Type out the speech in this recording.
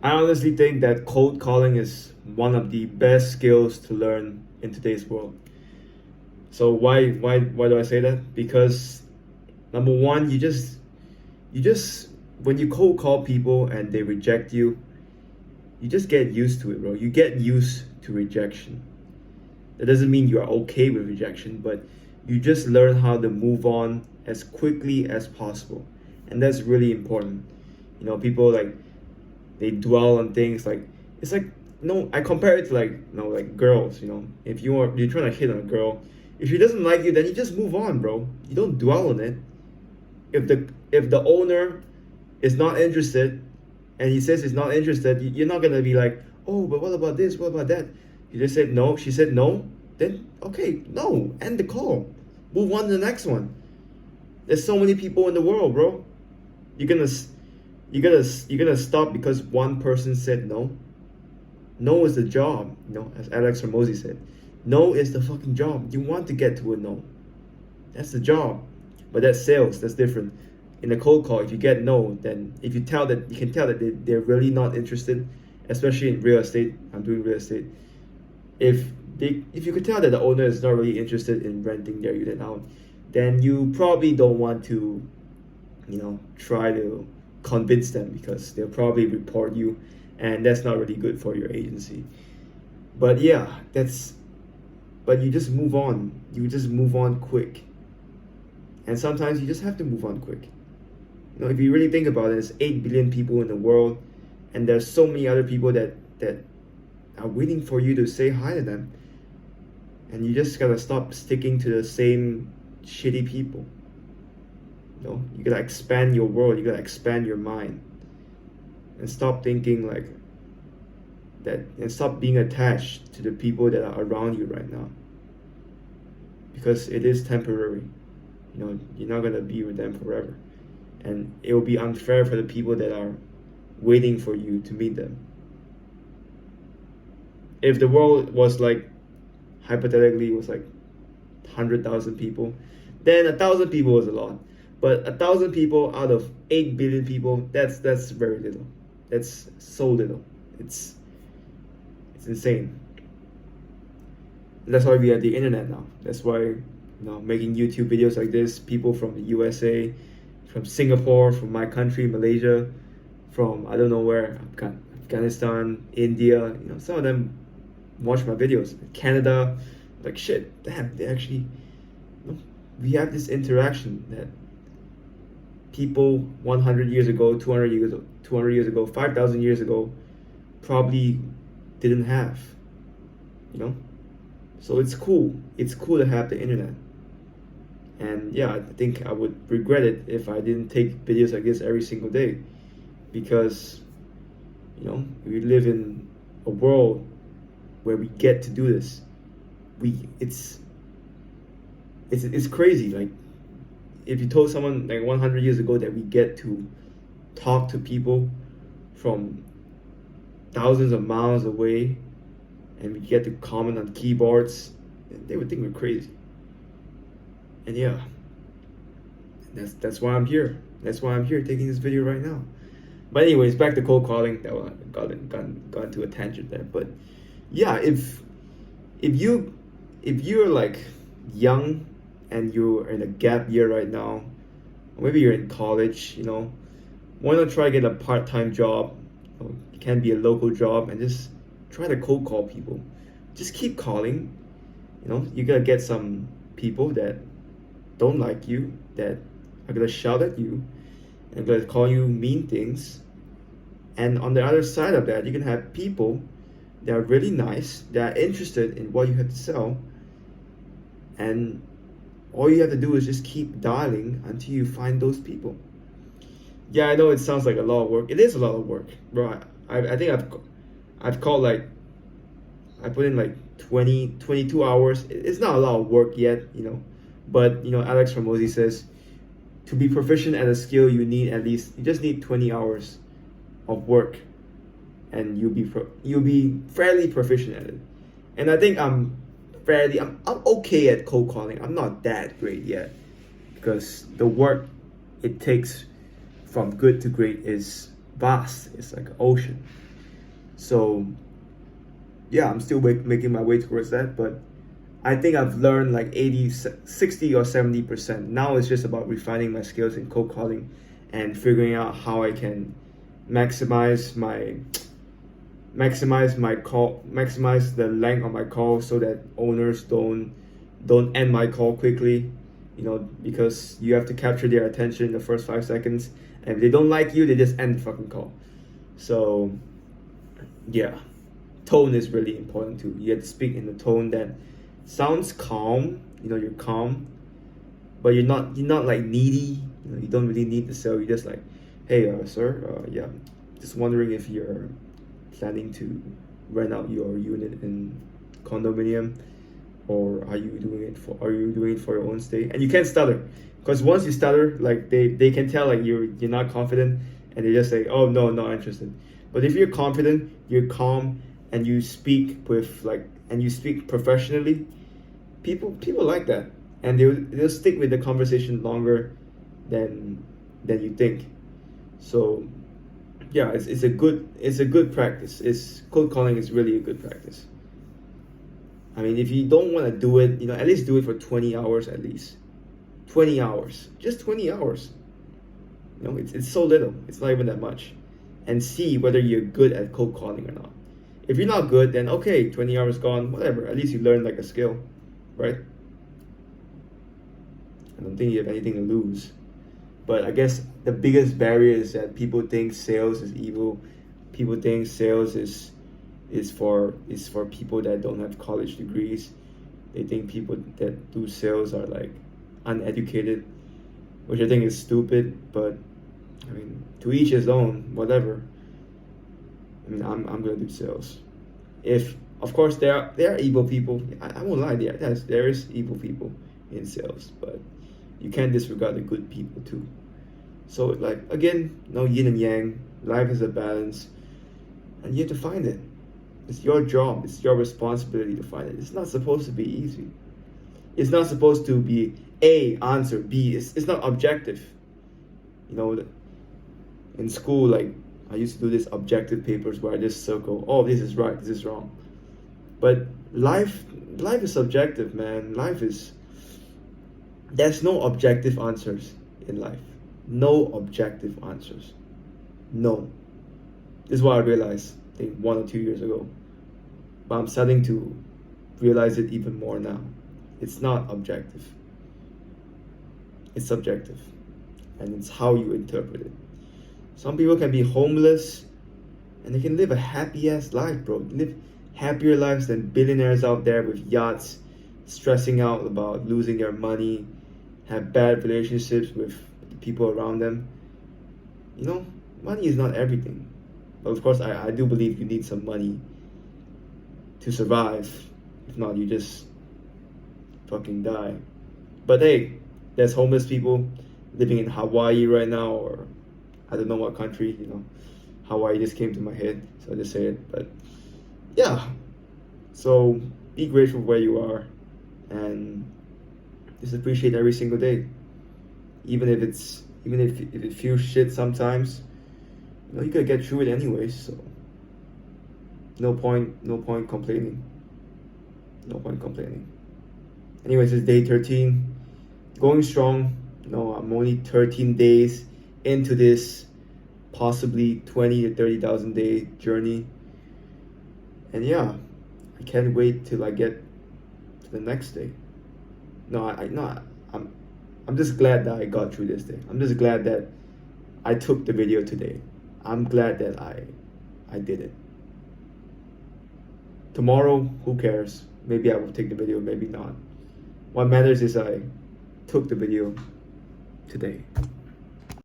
I honestly think that cold calling is one of the best skills to learn in today's world. So why do I say that? Because number one, you just when you cold call people and they reject you, you just get used to it, bro. You get used to rejection. That doesn't mean you are okay with rejection, but you just learn how to move on as quickly as possible. And that's really important. People like they dwell on things like it's like no, I compare it to like like girls, If you're trying to hit on a girl, if she doesn't like you, then you just move on, bro. You don't dwell on it. If the owner is not interested and he says he's not interested, you're not gonna be like, oh, but what about this? What about that? You just said no. She said no. Then okay, no, end the call. Move on to the next one. There's so many people in the world, bro. You're gonna you're gonna stop because one person said no. No is the job, as Alex Ramosi said. No is the fucking job. You want to get to a no. That's the job. But that's sales. That's different. In a cold call, if you get no, then if you can tell that they're really not interested, especially in real estate. I'm doing real estate. If you could tell that the owner is not really interested in renting their unit out, then you probably don't want to, try to convince them because they'll probably report you, and that's not really good for your agency. But yeah, but you just move on. You just move on quick. And sometimes you just have to move on quick. If you really think about it, there's 8 billion people in the world, and there's so many other people that are waiting for you to say hi to them. And you just gotta stop sticking to the same shitty people. You gotta expand your world, you gotta expand your mind. And stop thinking like that, and stop being attached to the people that are around you right now. Because it is temporary. You're not gonna be with them forever. And it will be unfair for the people that are waiting for you to meet them. If the world was like, hypothetically, it was like 100,000 people, then 1,000 people was a lot. But 1,000 people out of 8 billion people, that's very little. That's so little. It's insane. And that's why we have the internet now. That's why making YouTube videos like this, people from the USA, from Singapore, from my country, Malaysia, from I don't know where, Afghanistan, India, some of them watch my videos. Canada, like shit, damn, they actually, we have this interaction that people 100 years ago, 200 years ago, 5,000 years ago, probably didn't have, So it's cool. It's cool to have the internet. And yeah, I think I would regret it if I didn't take videos like this every single day. Because, we live in a world where we get to do this. It's crazy. Like, if you told someone like 100 years ago that we get to talk to people from thousands of miles away, and we get to comment on keyboards, they would think we're crazy. And yeah, that's why I'm here. That's why I'm here taking this video right now. But anyways, back to cold calling. That one got into a tangent there. But yeah, if you're like young and you're in a gap year right now, or maybe you're in college, why not try to get a part-time job? It can be a local job, and just try to cold call people. Just keep calling. You're gonna get some people that don't like you, that are gonna shout at you and gonna call you mean things. And on the other side of that, you can have people that are really nice, that are interested in what you have to sell, and all you have to do is just keep dialing until you find those people. Yeah, I know it sounds like a lot of work. It is a lot of work, bro. I think I've called like, I put in like 22 hours. It's not a lot of work yet, But Alex Ramosi says, to be proficient at a skill, you just need 20 hours of work, and you'll be fairly proficient at it. And I think I'm okay at cold calling. I'm not that great yet, because the work it takes from good to great is vast. It's like an ocean. So yeah, I'm still making my way towards that, but I think I've learned like 80, 60 or 70%. Now it's just about refining my skills in cold calling and figuring out how I can maximize my maximize the length of my call so that owners don't end my call quickly, because you have to capture their attention in the first 5 seconds, and if they don't like you, they just end the fucking call. So yeah, tone is really important too. You have to speak in a tone that sounds calm. You're calm, but you're not like needy. You don't really need to sell. You're just like, hey, sir, yeah, just wondering if you're planning to rent out your unit in condominium, or are you doing it for your own stay? And you can't stutter, because once you stutter, like they can tell like you're not confident, and they just say, oh no, not interested. But if you're confident, you're calm, and you speak professionally, people like that, and they'll stick with the conversation longer than you think. So yeah, it's a good practice. Cold calling is really a good practice. I mean, if you don't want to do it, at least do it for 20 hours at least. 20 hours, just 20 hours. It's so little. It's not even that much. And see whether you're good at cold calling or not. If you're not good, then okay, 20 hours gone, whatever. At least you learned like a skill, right? I don't think you have anything to lose. But I guess the biggest barrier is that people think sales is evil. People think sales is for people that don't have college degrees. They think people that do sales are like uneducated, which I think is stupid. But I mean, to each his own. Whatever. I mean, I'm gonna do sales. If of course there are evil people. I won't lie. There is evil people in sales, but you can't disregard the good people too. So like again, no yin and yang. Life is a balance, and you have to find it. It's your job. It's your responsibility to find it. It's not supposed to be easy. It's not supposed to be A answer B. It's not objective. In school, like I used to do this objective papers where I just circle, oh, this is right, this is wrong. But life is subjective, man. There's no objective answers in life. No objective answers. No. This is what I realized, I think 1 or 2 years ago. But I'm starting to realize it even more now. It's not objective. It's subjective. And it's how you interpret it. Some people can be homeless and they can live a happy ass life, bro. Live happier lives than billionaires out there with yachts, stressing out about losing their money, have bad relationships with the people around them. Money is not everything. But of course, I do believe you need some money to survive. If not, you just fucking die. But hey, there's homeless people living in Hawaii right now, or I don't know what country, Hawaii just came to my head, so I just say it. But yeah, so be grateful where you are, and just appreciate every single day, even if it feels shit sometimes. You gotta get through it anyways. So no point complaining. No point complaining. Anyways, it's day 13, going strong. I'm only 13 days into this possibly 20 to 30,000 day journey, and yeah, I can't wait till I get to the next day. I'm just glad that I got through this day. I'm just glad that I took the video today. I'm glad that I did it. Tomorrow, who cares? Maybe I will take the video, maybe not. What matters is I took the video today.